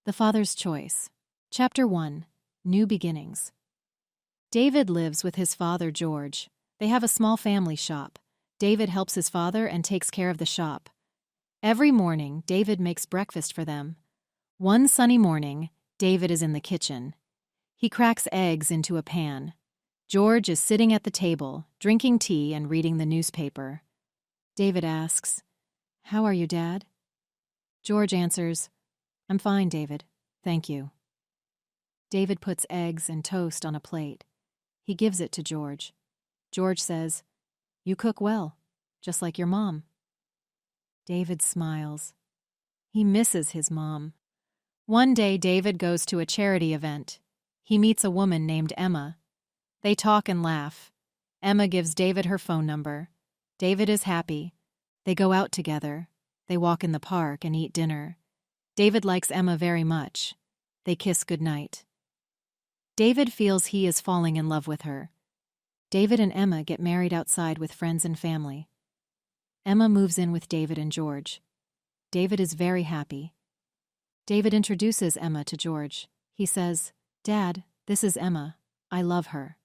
The Father's Choice. Chapter 1. New Beginnings. David lives with his father George. They have a small family shop. David helps his father and takes care of the shop. Every morning, David makes breakfast for them. One sunny morning, David is in the kitchen. He cracks eggs into a pan. George is sitting at the table, drinking tea and reading the newspaper. David asks, "How are you, Dad?" George answers, "I'm fine, David. Thank you." David puts eggs and toast on a plate. He gives it to George. George says, "You cook well, just like your mom." David smiles. He misses his mom. One day, David goes to a charity event. He meets a woman named Emma. They talk and laugh. Emma gives David her phone number. David is happy. They go out together. They walk in the park and eat dinner. David likes Emma very much. They kiss goodnight. David feels he is falling in love with her. David and Emma get married outside with friends and family. Emma moves in with David and George. David is very happy. David introduces Emma to George. He says, "Dad, this is Emma. I love her."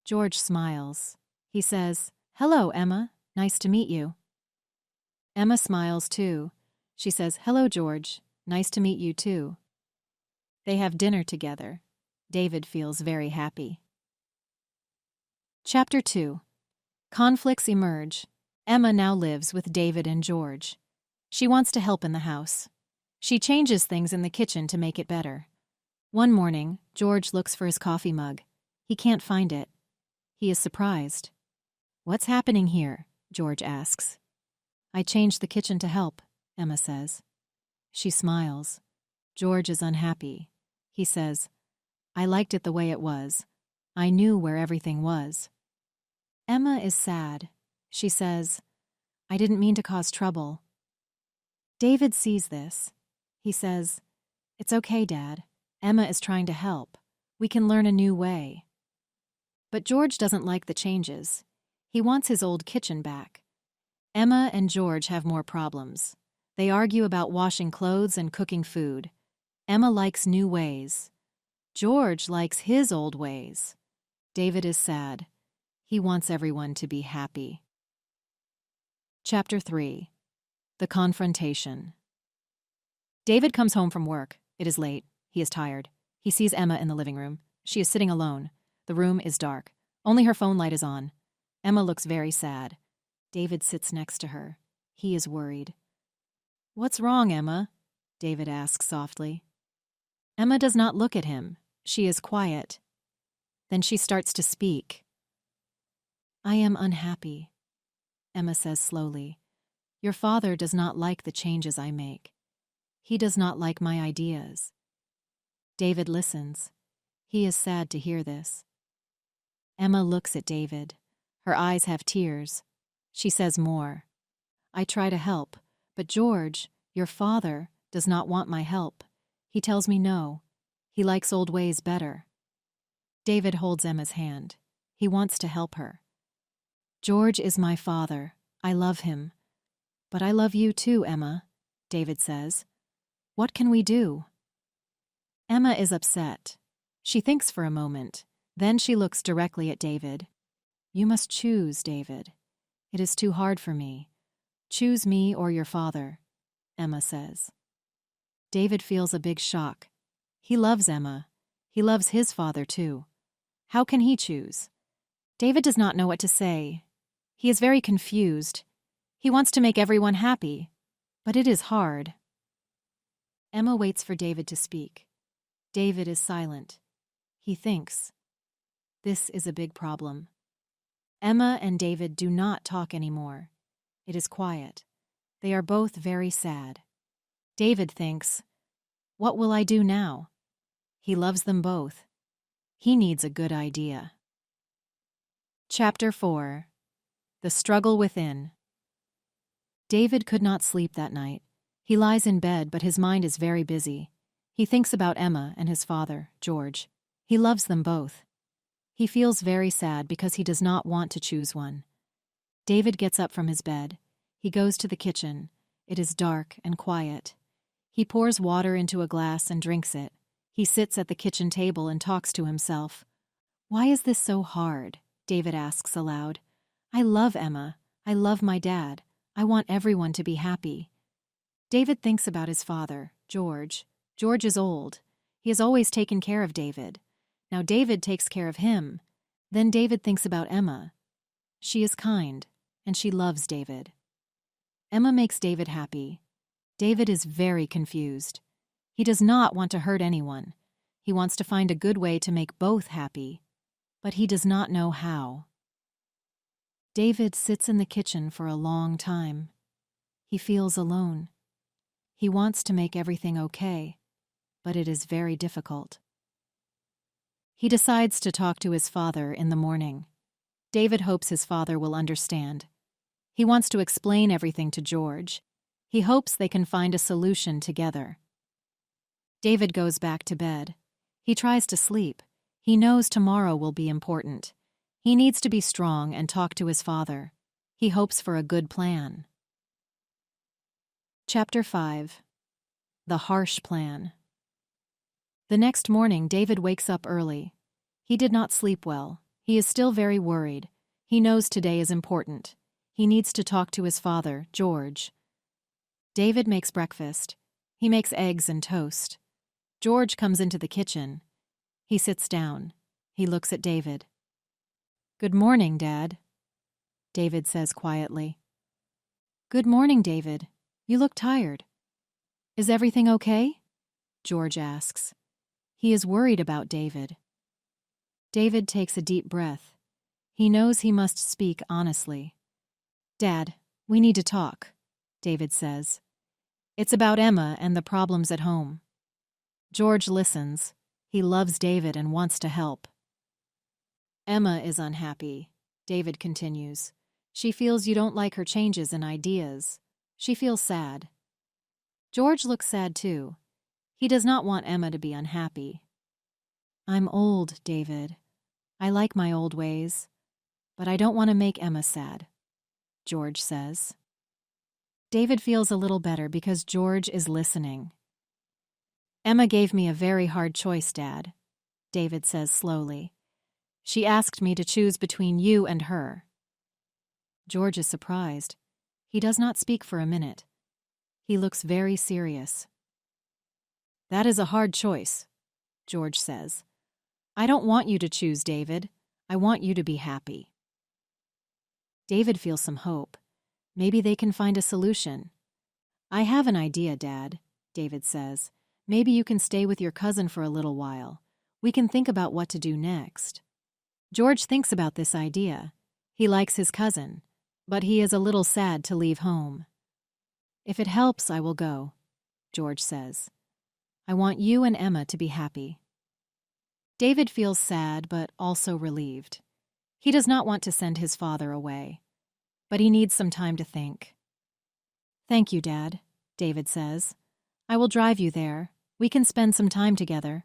George smiles. He says, "Hello, Emma. Nice to meet you." Emma smiles too. She says, "Hello, George. Nice to meet you too." They have dinner together. David feels very happy. Chapter 2. Conflicts emerge. Emma now lives with David and George. She wants to help in the house. She changes things in the kitchen to make it better. One morning, George looks for his coffee mug. He can't find it. He is surprised. "What's happening here?" George asks. "I changed the kitchen to help," Emma says. She smiles. George is unhappy. He says, "I liked it the way it was. I knew where everything was." Emma is sad. She says, "I didn't mean to cause trouble." David sees this. He says, "It's okay, Dad. Emma is trying to help. We can learn a new way." But George doesn't like the changes. He wants his old kitchen back. Emma and George have more problems. They argue about washing clothes and cooking food. Emma likes new ways. George likes his old ways. David is sad. He wants everyone to be happy. Chapter 3. The Confrontation. David comes home from work. It is late. He is tired. He sees Emma in the living room. She is sitting alone. The room is dark. Only her phone light is on. Emma looks very sad. David sits next to her. He is worried. "What's wrong, Emma?" David asks softly. Emma does not look at him. She is quiet. Then she starts to speak. "I am unhappy," Emma says slowly. "Your father does not like the changes I make. He does not like my ideas." David listens. He is sad to hear this. Emma looks at David. Her eyes have tears. She says more. "I try to help, but George, your father, does not want my help. He tells me no. He likes old ways better." David holds Emma's hand. He wants to help her. "George is my father. I love him. But I love you too, Emma," David says. "What can we do?" Emma is upset. She thinks for a moment. Then she looks directly at David. "You must choose, David. It is too hard for me. Choose me or your father," Emma says. David feels a big shock. He loves Emma. He loves his father too. How can he choose? David does not know what to say. He is very confused. He wants to make everyone happy, but it is hard. Emma waits for David to speak. David is silent. He thinks. This is a big problem. Emma and David do not talk anymore. It is quiet. They are both very sad. David thinks, "What will I do now?" He loves them both. He needs a good idea. Chapter 4. The Struggle Within. David could not sleep that night. He lies in bed, but his mind is very busy. He thinks about Emma and his father, George. He loves them both. He feels very sad because he does not want to choose one. David gets up from his bed. He goes to the kitchen. It is dark and quiet. He pours water into a glass and drinks it. He sits at the kitchen table and talks to himself. "Why is this so hard?" David asks aloud. "I love Emma. I love my dad. I want everyone to be happy." David thinks about his father, George. George is old. He has always taken care of David. Now David takes care of him. Then David thinks about Emma. She is kind, and she loves David. Emma makes David happy. David is very confused. He does not want to hurt anyone. He wants to find a good way to make both happy, but he does not know how. David sits in the kitchen for a long time. He feels alone. He wants to make everything okay, but it is very difficult. He decides to talk to his father in the morning. David hopes his father will understand. He wants to explain everything to George. He hopes they can find a solution together. David goes back to bed. He tries to sleep. He knows tomorrow will be important. He needs to be strong and talk to his father. He hopes for a good plan. Chapter 5. The Harsh Plan. The next morning, David wakes up early. He did not sleep well. He is still very worried. He knows today is important. He needs to talk to his father, George. David makes breakfast. He makes eggs and toast. George comes into the kitchen. He sits down. He looks at David. "Good morning, Dad," David says quietly. "Good morning, David. You look tired." "Is everything okay?" George asks. He is worried about David. David takes a deep breath. He knows he must speak honestly. "Dad, we need to talk," David says. "It's about Emma and the problems at home." George listens. He loves David and wants to help. "Emma is unhappy," David continues. "She feels you don't like her changes and ideas. She feels sad." George looks sad too. He does not want Emma to be unhappy. "I'm old, David. I like my old ways, but I don't want to make Emma sad," George says. David feels a little better because George is listening. "Emma gave me a very hard choice, Dad," David says slowly. "She asked me to choose between you and her." George is surprised. He does not speak for a minute. He looks very serious. "That is a hard choice," George says. "I don't want you to choose, David. I want you to be happy." David feels some hope. Maybe they can find a solution. "I have an idea, Dad," David says. "Maybe you can stay with your cousin for a little while. We can think about what to do next." George thinks about this idea. He likes his cousin, but he is a little sad to leave home. "If it helps, I will go," George says. "I want you and Emma to be happy." David feels sad but also relieved. He does not want to send his father away, but he needs some time to think. "Thank you, Dad," David says. "I will drive you there. We can spend some time together."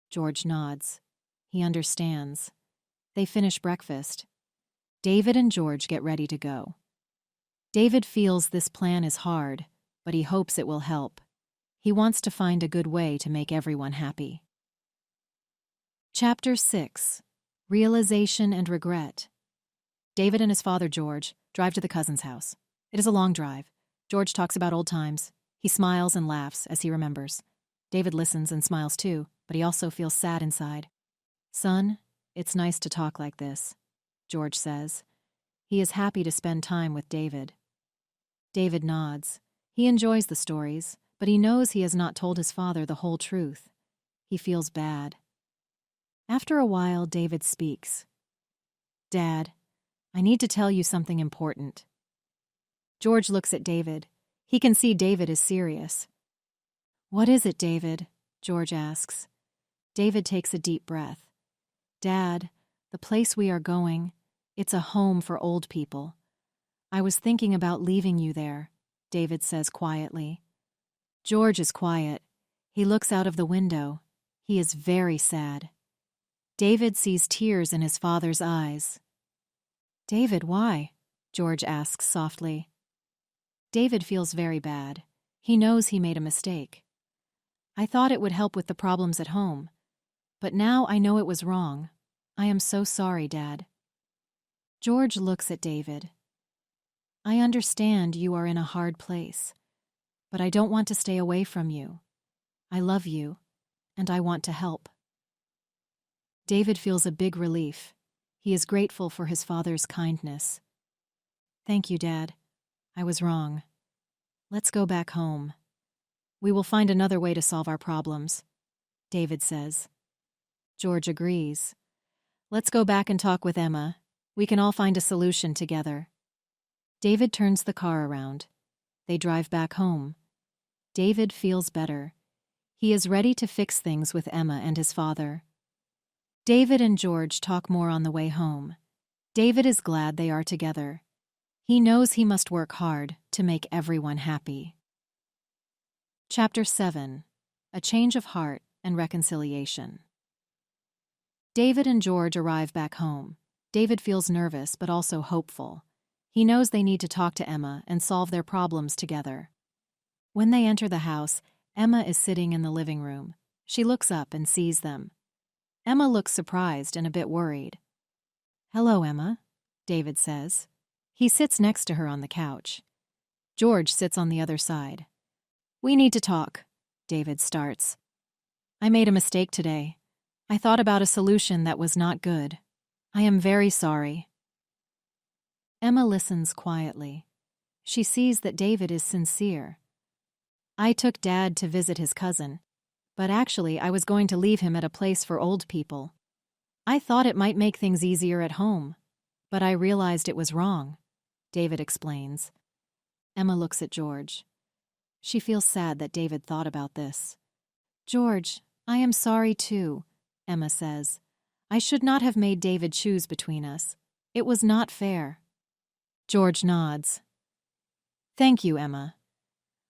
George nods. He understands. They finish breakfast. David and George get ready to go. David feels this plan is hard, but he hopes it will help. He wants to find a good way to make everyone happy. Chapter 6. Realization and Regret. David and his father, George, drive to the cousin's house. It is a long drive. George talks about old times. He smiles and laughs as he remembers. David listens and smiles too, but he also feels sad inside. "Son, it's nice to talk like this," George says. He is happy to spend time with David. David nods. He enjoys the stories, but he knows he has not told his father the whole truth. He feels bad. After a while, David speaks. "Dad, I need to tell you something important." George looks at David. He can see David is serious. "What is it, David?" George asks. David takes a deep breath. "Dad, the place we are going, it's a home for old people. I was thinking about leaving you there," David says quietly. George is quiet. He looks out of the window. He is very sad. David sees tears in his father's eyes. "David, why?" George asks softly. David feels very bad. He knows he made a mistake. I thought it would help with the problems at home, but now I know it was wrong. I am so sorry, Dad. George looks at David. I understand you are in a hard place, but I don't want to stay away from you. I love you, and I want to help. David feels a big relief. He is grateful for his father's kindness. Thank you, Dad. I was wrong. Let's go back home. We will find another way to solve our problems, David says. George agrees. Let's go back and talk with Emma. We can all find a solution together. David turns the car around. They drive back home. David feels better. He is ready to fix things with Emma and his father. David and George talk more on the way home. David is glad they are together. He knows he must work hard to make everyone happy. Chapter 7. A Change of Heart and Reconciliation. David and George arrive back home. David feels nervous but also hopeful. He knows they need to talk to Emma and solve their problems together. When they enter the house, Emma is sitting in the living room. She looks up and sees them. Emma looks surprised and a bit worried. Hello, Emma, David says. He sits next to her on the couch. George sits on the other side. We need to talk, David starts. I made a mistake today. I thought about a solution that was not good. I am very sorry. Emma listens quietly. She sees that David is sincere. I took Dad to visit his cousin, but actually I was going to leave him at a place for old people. I thought it might make things easier at home, but I realized it was wrong, David explains. Emma looks at George. She feels sad that David thought about this. George, I am sorry too, Emma says. I should not have made David choose between us. It was not fair. George nods. Thank you, Emma.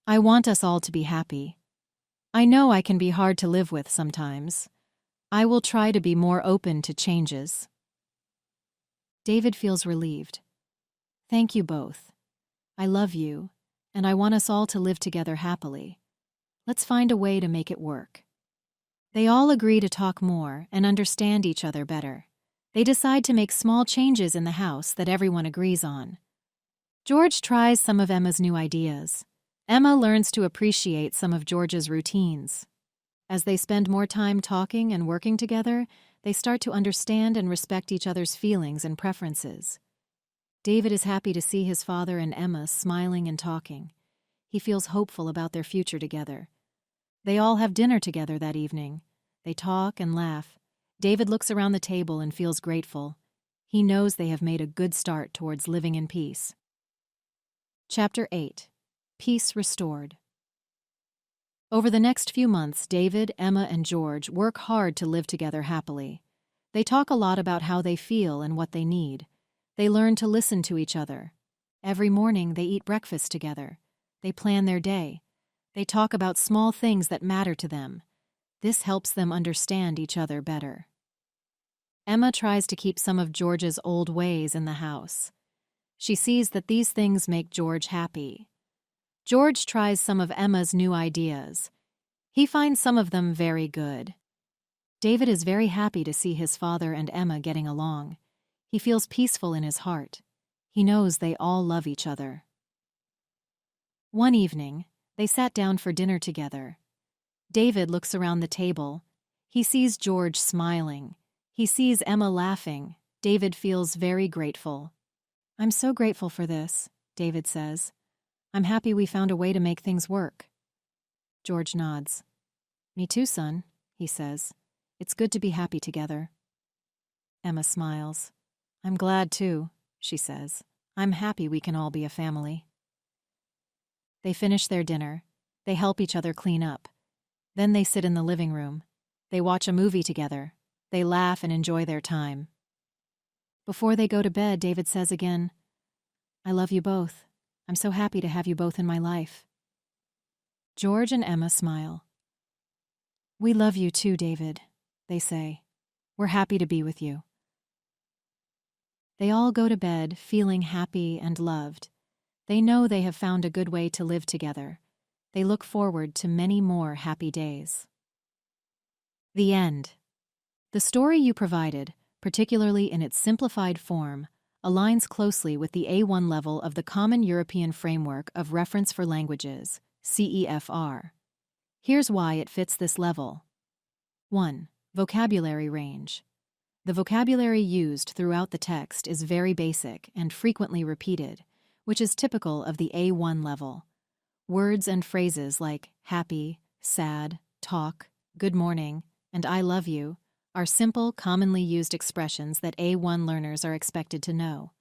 I want us all to be happy. I know I can be hard to live with sometimes. I will try to be more open to changes. David feels relieved. Thank you both. I love you, and I want us all to live together happily. Let's find a way to make it work. They all agree to talk more and understand each other better. They decide to make small changes in the house that everyone agrees on. George tries some of Emma's new ideas. Emma learns to appreciate some of George's routines. As they spend more time talking and working together, they start to understand and respect each other's feelings and preferences. David is happy to see his father and Emma smiling and talking. He feels hopeful about their future together. They all have dinner together that evening. They talk and laugh. David looks around the table and feels grateful. He knows they have made a good start towards living in peace. Chapter 8. Peace Restored. Over the next few months, David, Emma, and George work hard to live together happily. They talk a lot about how they feel and what they need. They learn to listen to each other. Every morning, they eat breakfast together. They plan their day. They talk about small things that matter to them. This helps them understand each other better. Emma tries to keep some of George's old ways in the house. She sees that these things make George happy. George tries some of Emma's new ideas. He finds some of them very good. David is very happy to see his father and Emma getting along. He feels peaceful in his heart. He knows they all love each other. One evening, they sat down for dinner together. David looks around the table. He sees George smiling. He sees Emma laughing. David feels very grateful. I'm so grateful for this, David says. I'm happy we found a way to make things work. George nods. Me too, son, he says. It's good to be happy together. Emma smiles. I'm glad too, she says. I'm happy we can all be a family. They finish their dinner. They help each other clean up. Then they sit in the living room. They watch a movie together. They laugh and enjoy their time. Before they go to bed, David says again, I love you both. I'm so happy to have you both in my life. George and Emma smile. We love you too, David, they say. We're happy to be with you. They all go to bed feeling happy and loved. They know they have found a good way to live together. They look forward to many more happy days. The end. The story you provided, particularly in its simplified form, aligns closely with the A1 level of the Common European Framework of Reference for Languages, CEFR. Here's why it fits this level. 1. Vocabulary range. The vocabulary used throughout the text is very basic and frequently repeated, which is typical of the A1 level. Words and phrases like happy, sad, talk, good morning, and I love you are simple, commonly used expressions that A1 learners are expected to know.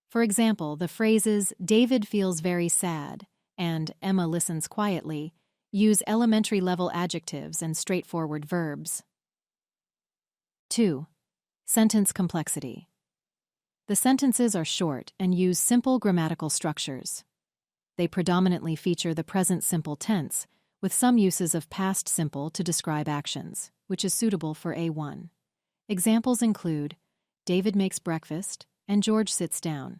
For example, the phrases David feels very sad and Emma listens quietly use elementary-level adjectives and straightforward verbs. 2. Sentence complexity. The sentences are short and use simple grammatical structures. They predominantly feature the present simple tense, with some uses of past simple to describe actions, which is suitable for A1. Examples include David makes breakfast and George sits down,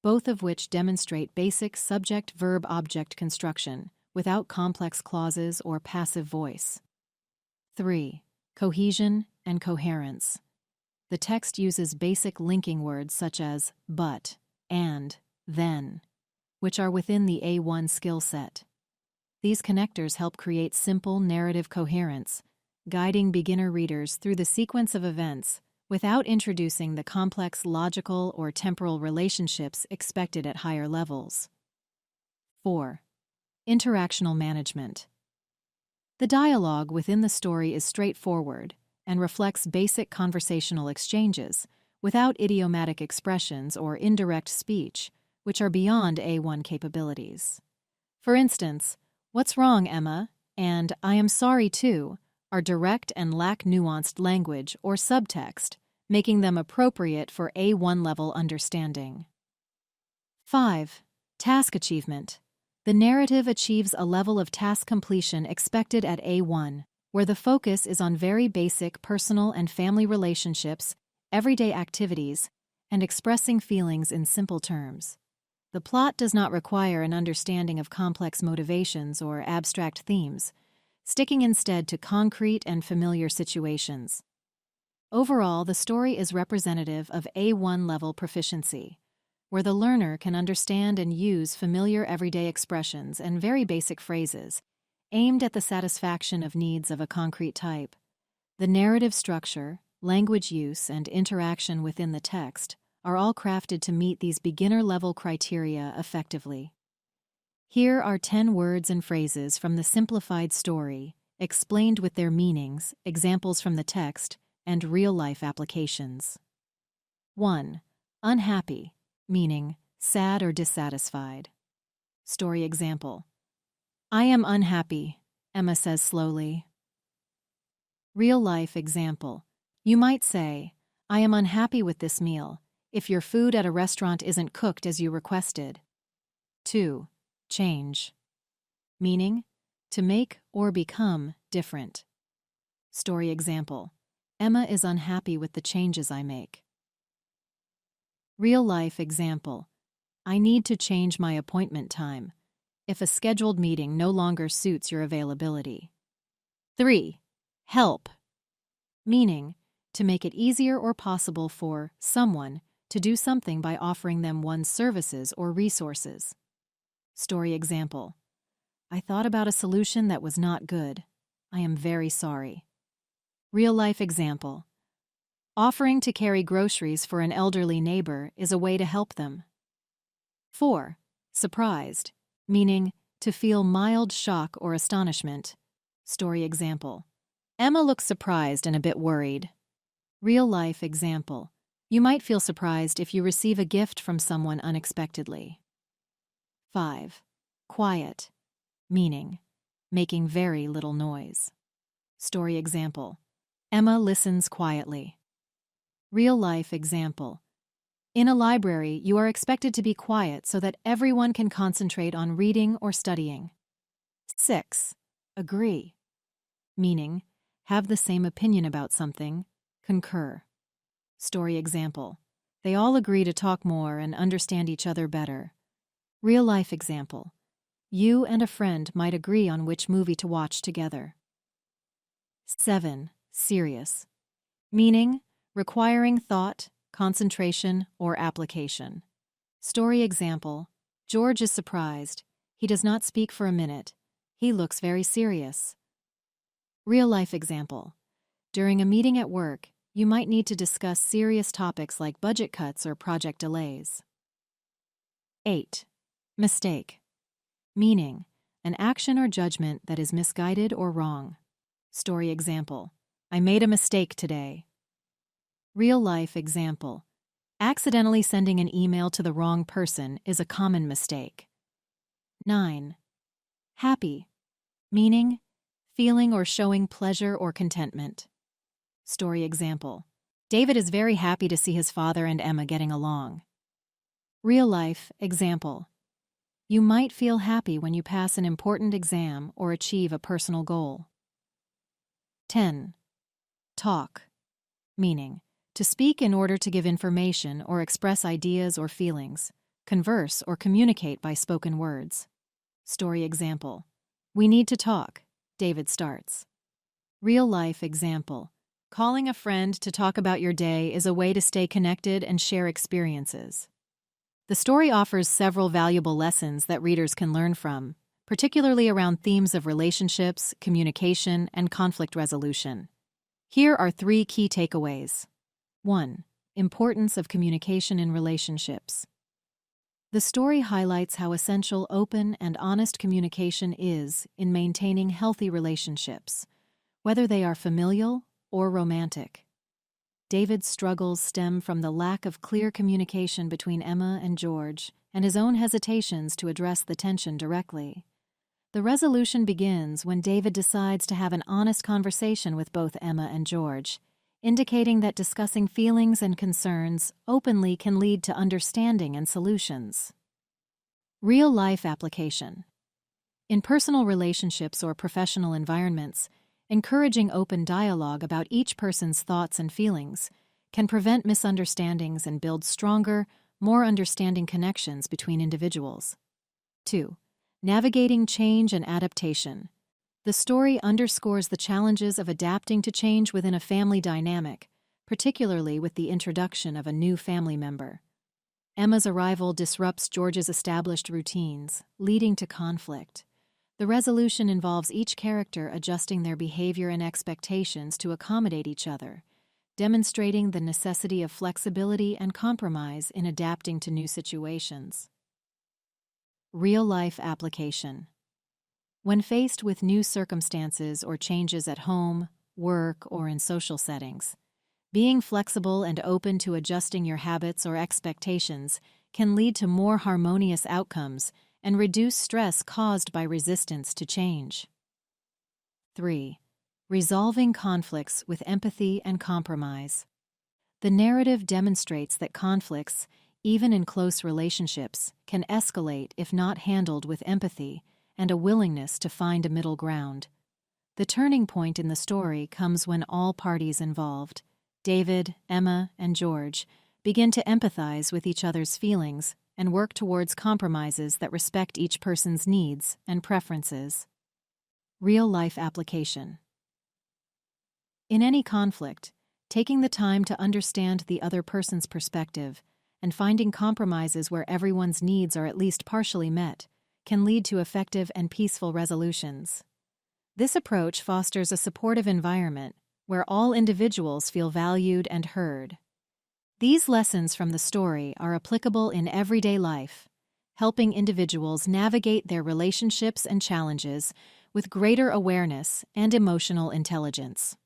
both of which demonstrate basic subject-verb-object construction without complex clauses or passive voice. 3. Cohesion and coherence. The text uses basic linking words such as but, and, then, which are within the A1 skill set. These connectors help create simple narrative coherence, guiding beginner readers through the sequence of events without introducing the complex logical or temporal relationships expected at higher levels. 4. Interactional management. The dialogue within the story is straightforward and reflects basic conversational exchanges without idiomatic expressions or indirect speech, which are beyond A1 capabilities. For instance, "What's wrong, Emma?" and "I am sorry too" are direct and lack nuanced language or subtext, making them appropriate for A1 level understanding. 5. Task achievement. The narrative achieves a level of task completion expected at A1, where the focus is on very basic personal and family relationships, everyday activities, and expressing feelings in simple terms. The plot does not require an understanding of complex motivations or abstract themes, sticking instead to concrete and familiar situations. Overall, the story is representative of A1 level proficiency, where the learner can understand and use familiar everyday expressions and very basic phrases, aimed at the satisfaction of needs of a concrete type. The narrative structure, language use, and interaction within the text are all crafted to meet these beginner-level criteria effectively. Here are 10 words and phrases from the simplified story, explained with their meanings, examples from the text, and real-life applications. 1. Unhappy, meaning sad or dissatisfied. Story example. I am unhappy, Emma says slowly. Real-life example. You might say, I am unhappy with this meal if your food at a restaurant isn't cooked as you requested. 2. Change. Meaning, to make or become different. Story example. Emma is unhappy with the changes I make. Real-life example. I need to change my appointment time if a scheduled meeting no longer suits your availability. 3. Help. Meaning, to make it easier or possible for someone to do something by offering them one's services or resources. Story example. I thought about a solution that was not good. I am very sorry. Real-life example. Offering to carry groceries for an elderly neighbor is a way to help them. 4. Surprised, meaning to feel mild shock or astonishment. Story example. Emma looks surprised and a bit worried. Real-life example. You might feel surprised if you receive a gift from someone unexpectedly. 5. Quiet, meaning making very little noise. Story example. Emma listens quietly. Real-life example. In a library, you are expected to be quiet so that everyone can concentrate on reading or studying. 6. Agree, meaning have the same opinion about something, concur. Story example. They all agree to talk more and understand each other better. Real-life example. You and a friend might agree on which movie to watch together. 7. Serious. Meaning, requiring thought, concentration, or application. Story example: George is surprised. He does not speak for a minute. He looks very serious. Real-life example: during a meeting at work, you might need to discuss serious topics like budget cuts or project delays. 8. Mistake. Meaning, an action or judgment that is misguided or wrong. Story example: I made a mistake today. Real-life example: accidentally sending an email to the wrong person is a common mistake. 9. Happy. Meaning, feeling or showing pleasure or contentment. Story example: David is very happy to see his father and Emma getting along. Real-life example: you might feel happy when you pass an important exam or achieve a personal goal. 10. Talk. Meaning, to speak in order to give information or express ideas or feelings, converse or communicate by spoken words. Story example: we need to talk. David starts. Real-life example: calling a friend to talk about your day is a way to stay connected and share experiences. The story offers several valuable lessons that readers can learn from, particularly around themes of relationships, communication, and conflict resolution. Here are 3 key takeaways. 1. Importance of communication in relationships. The story highlights how essential open and honest communication is in maintaining healthy relationships, whether they are familial or romantic. David's struggles stem from the lack of clear communication between Emma and George and his own hesitations to address the tension directly. The resolution begins when David decides to have an honest conversation with both Emma and George, indicating that discussing feelings and concerns openly can lead to understanding and solutions. Real-life application. In personal relationships or professional environments, encouraging open dialogue about each person's thoughts and feelings can prevent misunderstandings and build stronger, more understanding connections between individuals. 2. Navigating change and adaptation. The story underscores the challenges of adapting to change within a family dynamic, particularly with the introduction of a new family member. Emma's arrival disrupts George's established routines, leading to conflict. The resolution involves each character adjusting their behavior and expectations to accommodate each other, demonstrating the necessity of flexibility and compromise in adapting to new situations. Real-life application. When faced with new circumstances or changes at home, work, or in social settings, being flexible and open to adjusting your habits or expectations can lead to more harmonious outcomes and reduce stress caused by resistance to change. 3. Resolving conflicts with empathy and compromise. The narrative demonstrates that conflicts, even in close relationships, can escalate if not handled with empathy and a willingness to find a middle ground. The turning point in the story comes when all parties involved, David, Emma, and George, begin to empathize with each other's feelings and work towards compromises that respect each person's needs and preferences. Real-life application. In any conflict, taking the time to understand the other person's perspective and finding compromises where everyone's needs are at least partially met can lead to effective and peaceful resolutions. This approach fosters a supportive environment where all individuals feel valued and heard. These lessons from the story are applicable in everyday life, helping individuals navigate their relationships and challenges with greater awareness and emotional intelligence.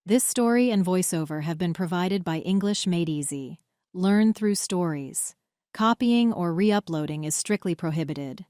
This story and voiceover have been provided by English Made Easy. Learn through stories. Copying or re-uploading is strictly prohibited.